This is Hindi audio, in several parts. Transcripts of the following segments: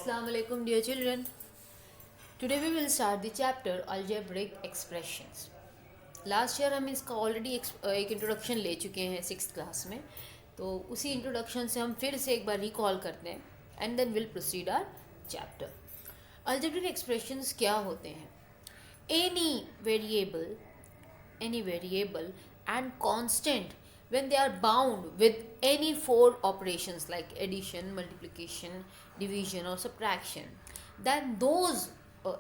Assalamu alaikum dear children. Today we will start the chapter algebraic expressions. Last year हम इसका ऑलरेडी एक इंट्रोडक्शन ले चुके हैं 6th क्लास में, तो उसी इंट्रोडक्शन से हम फिर से एक बार रिकॉल करते हैं and then will proceed our chapter. algebraic expressions क्या होते हैं? any variable and constant when they are bound with any four operations like addition, multiplication, division or subtraction, then those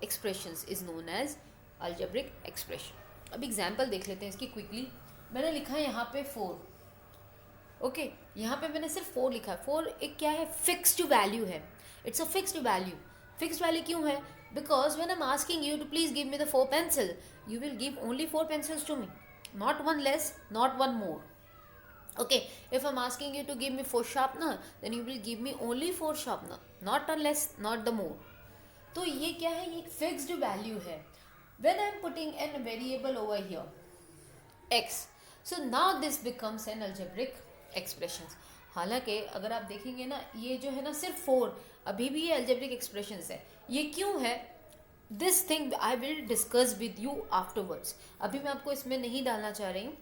expressions is known as algebraic expression. अब एग्जाम्पल देख लेते हैं इसकी क्विकली. मैंने लिखा है यहाँ पे 4. ओके, यहाँ पे मैंने सिर्फ 4 लिखा है. 4 एक क्या है? फिक्स्ड वैल्यू है. It's a fixed value. Fixed value क्यों है? Because when I'm asking you to please give me the 4 pencil, you will give only 4 pencils to me, not one less, not one more. Okay, if I'm asking you to give me 4 sharpener, then you will give me only 4 sharpener, not a less, not the more. तो ये क्या है? ये एक fixed value है. When I'm putting a variable over here, x, so now this becomes an algebraic expressions. हालांकि अगर आप देखेंगे ना, ये जो है ना सिर्फ 4, अभी भी ये algebraic expressions है. ये क्यों है? This thing I will discuss with you afterwards. अभी मैं आपको इसमें नहीं डालना चाह रही हूँ.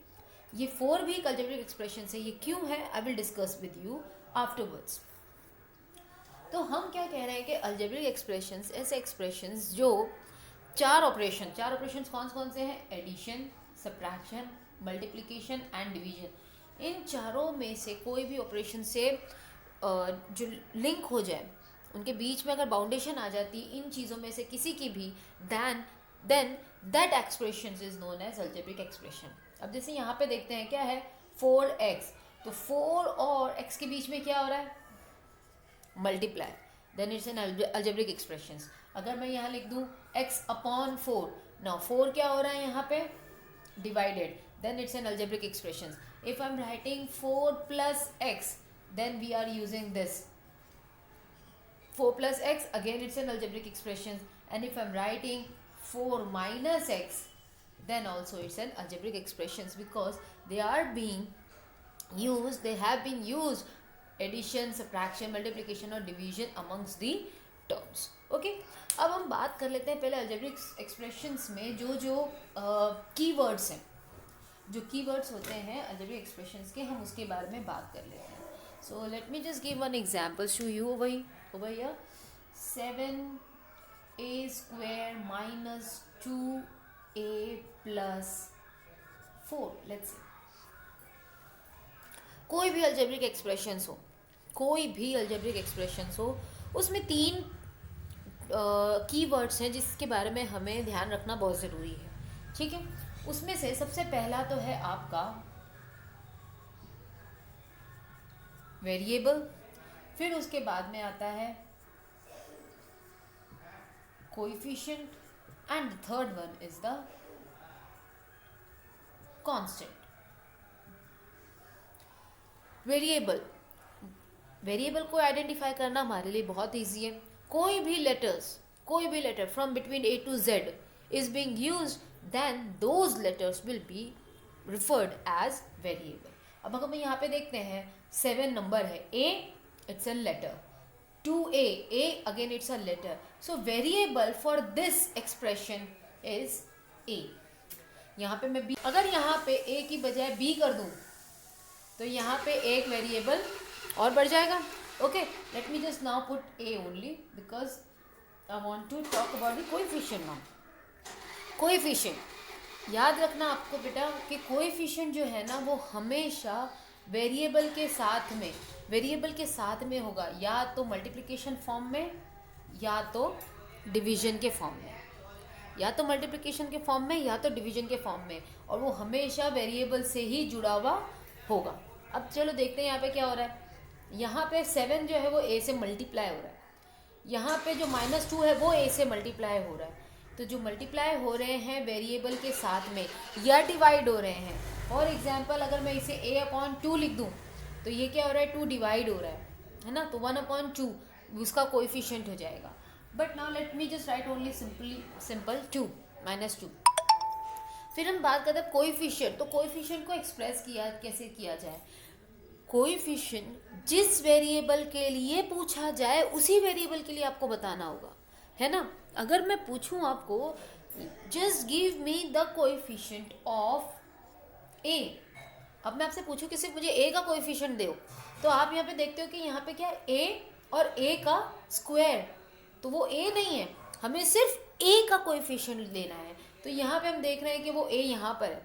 ये 4 भी एक algebraic expressions है. ये क्यों है? I will discuss with you afterwards. तो हम क्या कह रहे हैं कि algebraic expressions ऐसे expressions जो चार ऑपरेशंस कौन से हैं? Addition, subtraction, multiplication and division. इन चारों में से कोई भी ऑपरेशन से जो लिंक हो जाए, उनके बीच में अगर बाउंडेशन आ जाती है इन चीज़ों में से किसी की भी, then that expression is known as algebraic expression. अब जैसे यहाँ पे देखते हैं क्या है? 4x. तो 4 और x के बीच में क्या हो रहा है? Multiply. Then it's an algebraic expressions. अगर मैं यहाँ लिख दूँ x अपॉन 4, नाउ 4 क्या हो रहा है यहाँ पे? Divided. Then it's an algebraic expressions. If I am writing 4 plus x, then we are using this 4 plus x, again it's an algebraic expression. And if I'm writing 4 minus x, then also it's an algebraic expressions, because they have been used addition, subtraction, multiplication और division amongst the terms. Okay, अब हम बात कर लेते हैं पहले algebraic expressions में जो keywords हैं, जो keywords होते हैं algebraic expressions के, हम उसके बारे में बात कर लेते हैं. So let me just give one example to you over here. 7a square minus 2a plus 4. Let's see. कोई भी algebraic expressions हो, उसमें 3 keywords हैं जिसके बारे में हमें ध्यान रखना बहुत ज़रूरी है. ठीक है, उसमें से सबसे पहला तो है आपका वेरिएबल. फिर उसके बाद में आता है coefficient and the third one is the constant. Variable को आइडेंटिफाई करना हमारे लिए बहुत इजी है. कोई भी letter from between a to z is being used, then those letters will be referred as variable. अब अगर हम यहाँ पे देखते हैं 7 नंबर है, a it's a letter, 2a again it's a letter, so variable for this expression is a. यहाँ पे मैं b, अगर यहाँ पे a की बजाय b कर दूँ तो यहाँ पे एक वेरिएबल और बढ़ जाएगा. Okay, let me just now put a only because I want to talk about the coefficient now. Coefficient याद रखना आपको बेटा कि कोएफिशिएंट जो है ना वो हमेशा वेरिएबल के साथ में होगा, या तो मल्टीप्लिकेशन फॉर्म में या तो डिवीजन के फॉर्म में, या तो मल्टीप्लिकेशन के फॉर्म में या तो डिवीजन के फॉर्म में, और वो हमेशा वेरिएबल से ही जुड़ा हुआ होगा. अब चलो देखते हैं यहाँ पे क्या हो रहा है. यहाँ पे 7 जो है वो a से मल्टीप्लाई हो रहा है, यहाँ पे जो -2 है वो a से मल्टीप्लाई हो रहा है. तो जो मल्टीप्लाई हो रहे हैं वेरिएबल के साथ में या डिवाइड हो रहे हैं. फॉर एग्जांपल अगर मैं इसे a/2 लिख दूं तो ये क्या हो रहा है? 2 डिवाइड हो रहा है ना, तो 1/2 उसका कोएफिशिएंट हो जाएगा. But now let me just right only simple 2 -2. फिर हम बात करते हैं कोएफिशिएंट. तो कोएफिशिएंट को एक्सप्रेस कैसे किया जाए? कोएफिशिएंट जिस वेरिएबल के लिए पूछा जाए उसी वेरिएबल के लिए आपको बताना होगा, है ना। अगर मैं पूछूं आपको just give me the coefficient of A, अब मैं आपसे पूछूं कि सिर्फ मुझे ए का कोएफिशिएंट दो, तो आप यहाँ पे देखते हो कि यहाँ पे क्या है, ए और ए का स्क्वायर, तो वो ए नहीं है, हमें सिर्फ ए का कोएफिशिएंट लेना है। तो यहाँ पे हम देख रहे हैं कि वो ए यहाँ पर है,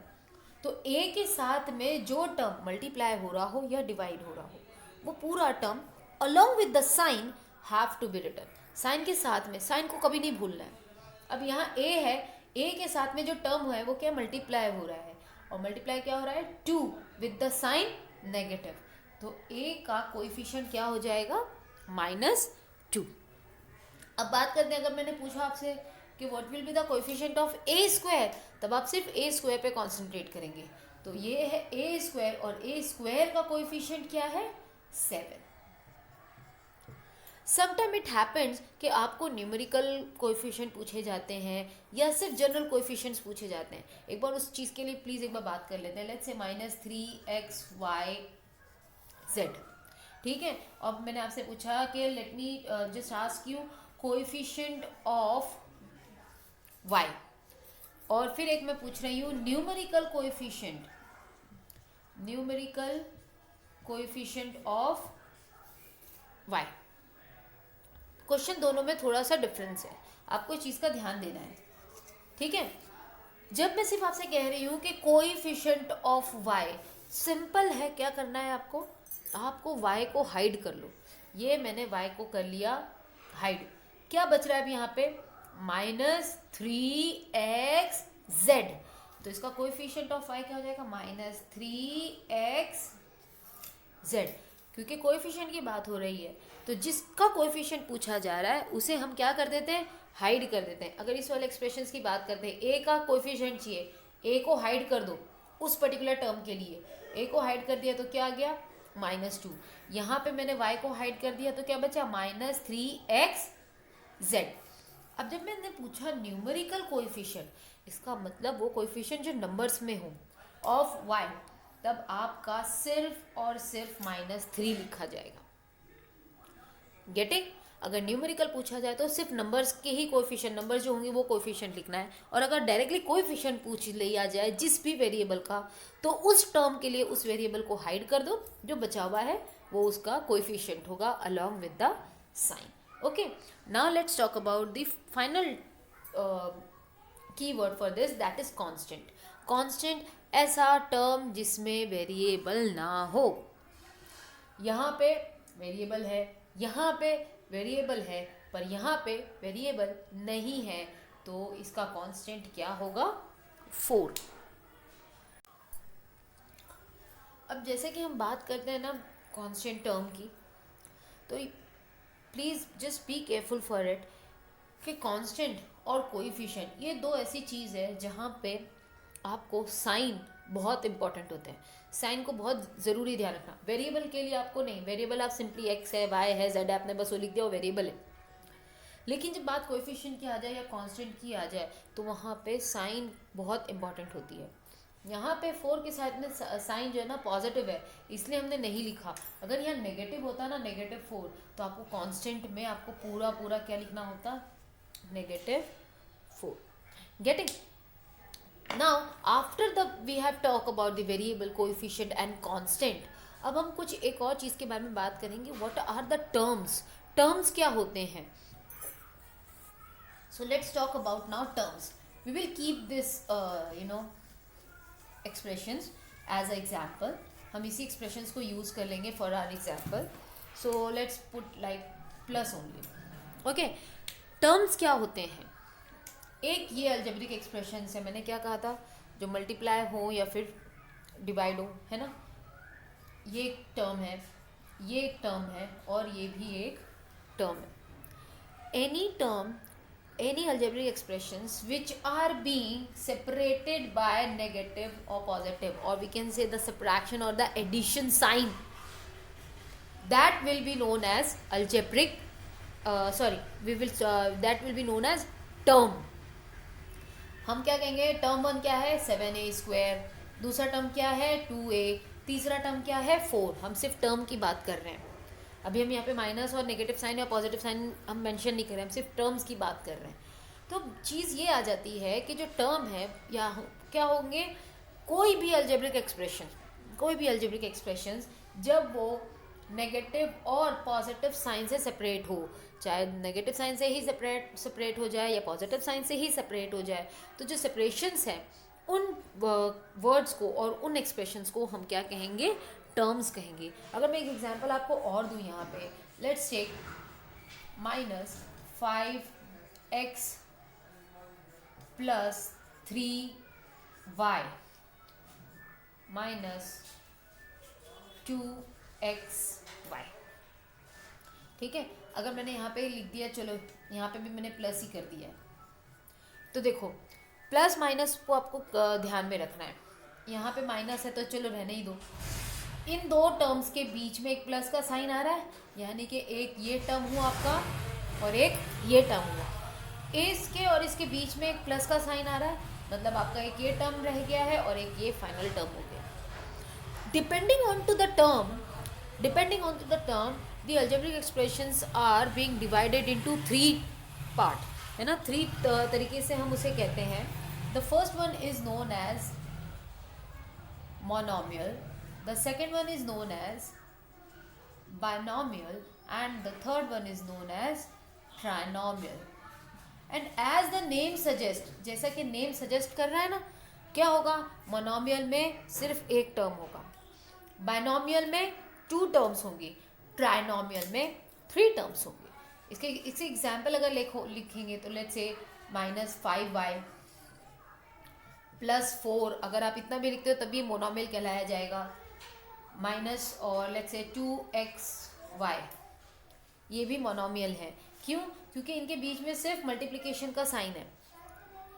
तो ए के साथ में जो टर्म मल्टीप्लाई हो रहा हो या डिवाइड हो रहा हो, वो पूरा term along with the sign have to be written, sign के साथ में, साइन को कभी नहीं भूलना है। अब यहाँ ए है, ए के साथ में जो टर्म है वो क्या मल्टीप्लाई हो रहा है, और मल्टीप्लाई क्या हो रहा है 2 विद द साइन नेगेटिव, तो ए का कोएफिशिएंट क्या हो जाएगा -2। अब बात करते हैं, अगर मैंने पूछा आपसे कि what will be the coefficient of A square, तब आप सिर्फ ए स्क्वायर पे कॉन्सेंट्रेट करेंगे, तो ये है ए स्क्वायर, और ए स्क्वायर का कोएफिशिएंट क्या है 7। समटाइम इट हैपेंस कि आपको न्यूमेरिकल कोएफिशिएंट पूछे जाते हैं या सिर्फ जनरल कोएफिशिएंट्स पूछे जाते हैं। एक बार उस चीज़ के लिए प्लीज़ एक बार बात कर लेते हैं। लेट्स से -3xyz, ठीक है। अब मैंने आपसे पूछा कि let me just ask you coefficient of y, और फिर एक मैं पूछ रही हूँ numerical coefficient of y। Question दोनों में थोड़ा सा डिफरेंस है, आपको इस चीज़ का ध्यान देना है, ठीक है। जब मैं सिर्फ आपसे कह रही हूँ कि कोएफिशिएंट ऑफ y, सिंपल है, क्या करना है आपको y को हाइड कर लो। ये मैंने y को कर लिया हाइड, क्या बच रहा है अभी यहाँ पे -3xz, तो इसका कोएफिशिएंट ऑफ y क्या हो जाएगा -3xz, क्योंकि कोएफिशिएंट की बात हो रही है, तो जिसका कोएफिशिएंट पूछा जा रहा है उसे हम क्या कर देते हैं, हाइड कर देते हैं। अगर इस वाले एक्सप्रेशंस की बात करते हैं, ए का कोएफिशिएंट चाहिए, ए को हाइड कर दो उस पर्टिकुलर टर्म के लिए, ए को हाइड कर दिया तो क्या आ गया -2, यहाँ पे मैंने y को हाइड कर दिया तो क्या बचा -3xz। अब जब मैंने पूछा न्यूमेरिकल कोएफिशिएंट, इसका मतलब वो कोएफिशिएंट जो नंबर्स में हो ऑफ y, तब आपका सिर्फ और सिर्फ -3 लिखा जाएगा। गेटिंग? अगर न्यूमेरिकल पूछा जाए तो सिर्फ नंबर्स के ही कोएफिशिएंट, नंबर्स जो होंगे वो कोएफिशिएंट लिखना है, और अगर डायरेक्टली कोएफिशिएंट पूछ लिया जाए जिस भी वेरिएबल का, तो उस टर्म के लिए उस वेरिएबल को हाइड कर दो, जो बचा हुआ है वो उसका कोएफिशिएंट होगा along with the sign. Okay, now let's talk about the final keyword for this, that is constant. Constant ऐसा टर्म जिसमें वेरिएबल ना हो। यहाँ पे वेरिएबल है, यहाँ पे वेरिएबल है, पर यहाँ पे वेरिएबल नहीं है, तो इसका कांस्टेंट क्या होगा 4। अब जैसे कि हम बात करते हैं ना कांस्टेंट टर्म की, तो please just be careful for it कि कांस्टेंट और कोएफिशिएंट ये दो ऐसी चीज़ है जहाँ पे आपको साइन बहुत इंपॉर्टेंट होते हैं, साइन को बहुत ज़रूरी ध्यान रखना। वेरिएबल के लिए आपको नहीं, वेरिएबल आप सिंपली x है, y है, z है, आपने बस वो लिख दिया, वो वेरिएबल है। लेकिन जब बात कोएफिशिएंट की आ जाए या कांस्टेंट की आ जाए, तो वहाँ पे साइन बहुत इंपॉर्टेंट होती है। यहाँ पे 4 के साथ में साइन जो है ना पॉजिटिव है, इसलिए हमने नहीं लिखा। अगर यहाँ नेगेटिव होता ना -4, तो आपको कांस्टेंट में आपको पूरा क्या लिखना होता, -4। Getting? Now after we have talked about the variable, coefficient and constant, अब हम कुछ एक और चीज़ के बारे में बात करेंगे, what are the terms, terms क्या होते हैं। So let's talk about now terms. We will keep this expressions as an example. हम इसी expressions को use कर लेंगे for our example. So let's put like plus only. Okay, terms क्या होते हैं। एक ये अलजेब्रिक एक्सप्रेशन है, मैंने क्या कहा था, जो मल्टीप्लाई हो या फिर डिवाइड हो, है ना, ये एक टर्म है, ये एक टर्म है, और ये भी एक टर्म है। Any term, any algebraic expressions which are being separated by negative और पॉजिटिव, और we can say the subtraction और the addition sign, that will be known as algebraic that will be known as term. हम क्या कहेंगे, टर्म 1 क्या है 7a², दूसरा टर्म क्या है 2a, तीसरा टर्म क्या है 4, हम सिर्फ टर्म की बात कर रहे हैं। अभी हम यहाँ पे माइनस और नेगेटिव साइन या पॉजिटिव साइन हम मेंशन नहीं कर रहे हैं, हम सिर्फ टर्म्स की बात कर रहे हैं। तो चीज़ ये आ जाती है कि जो टर्म है या क्या होंगे, कोई भी अल्जेब्रिक एक्सप्रेशन, कोई भी अल्जेब्रिक एक्सप्रेशंस जब वो नेगेटिव और पॉजिटिव साइन से सेपरेट हो, चाहे नेगेटिव साइन से ही सेपरेट हो जाए या पॉजिटिव साइन से ही सेपरेट हो जाए, तो जो सेपरेशंस हैं उन वर्ड्स को और उन एक्सप्रेशंस को हम क्या कहेंगे, टर्म्स कहेंगे। अगर मैं एक एग्जांपल आपको और दूं यहाँ पे, let's take -5x plus 3y -2xy। ठीक है, अगर मैंने यहाँ पे लिख दिया, चलो यहाँ पे भी मैंने प्लस ही कर दिया है, तो देखो प्लस माइनस को आपको ध्यान में रखना है। यहाँ पे माइनस है तो चलो रहने ही दो। इन दो टर्म्स के बीच में एक प्लस का साइन आ रहा है, यानी कि एक ये टर्म हुआ आपका और एक ये टर्म हुआ। इसके और इसके बीच में एक प्लस का साइन आ रहा है, मतलब आपका एक ये टर्म रह गया है और एक ये फाइनल टर्म हो गया। Depending on to the term, the algebraic expressions are being divided into 3 part, है ना। 3 तरीके से हम उसे कहते हैं। The first one is known as monomial, the second one is known as binomial, and the third one is known as trinomial. And as the name suggest, जैसा कि नेम सजेस्ट कर रहा है ना, क्या होगा, मोनोमियल में सिर्फ एक टर्म होगा, बाइनोमियल में 2 टर्म्स होंगी, ट्राइनोमियल में 3 टर्म्स होंगे। इसके एग्जाम्पल अगर लिखेंगे तो लेट्स से -5y प्लस 4, अगर आप इतना भी लिखते हो तभी मोनोमियल कहलाया जाएगा। माइनस और लेट्स से 2xy, ये भी मोनोमियल है। क्यों? क्योंकि इनके बीच में सिर्फ मल्टीप्लिकेशन का साइन है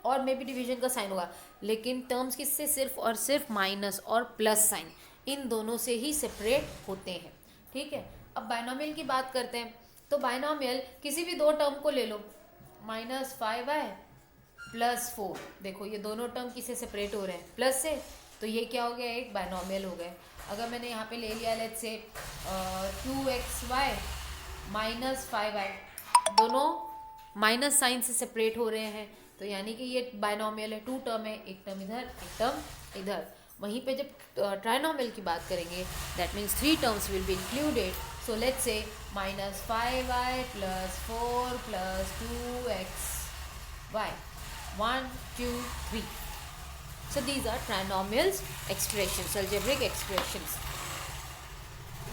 और मे बी डिवीजन का साइन होगा, लेकिन टर्म्स किससे, सिर्फ और सिर्फ माइनस और प्लस साइन, इन दोनों से ही सेपरेट होते हैं। ठीक है, अब बाइनोमियल की बात करते हैं। तो बाइनोमियल किसी भी 2 टर्म को ले लो, -5y प्लस 4, देखो ये दोनों टर्म किससे सेपरेट हो रहे हैं, प्लस से, तो ये क्या हो गया, एक बाइनोमियल हो गए। अगर मैंने यहाँ पे ले लिया लेट्स से 2xy -5y, दोनों माइनस साइन से सेपरेट हो रहे हैं, तो यानी कि ये बाइनोमियल है, 2 टर्म है, एक टर्म इधर एक टर्म इधर। वहीं पे जब ट्राइनोमियल की बात करेंगे, that means 3 terms will be included. So let's say -5y plus 4 plus 2xy 1 2 3। So these are trinomials expressions, algebraic expressions.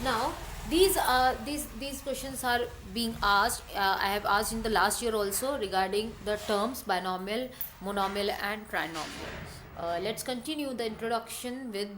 Now these questions are being asked. I have asked in the last year also regarding the terms binomial, monomial, and trinomial. Let's continue the introduction with the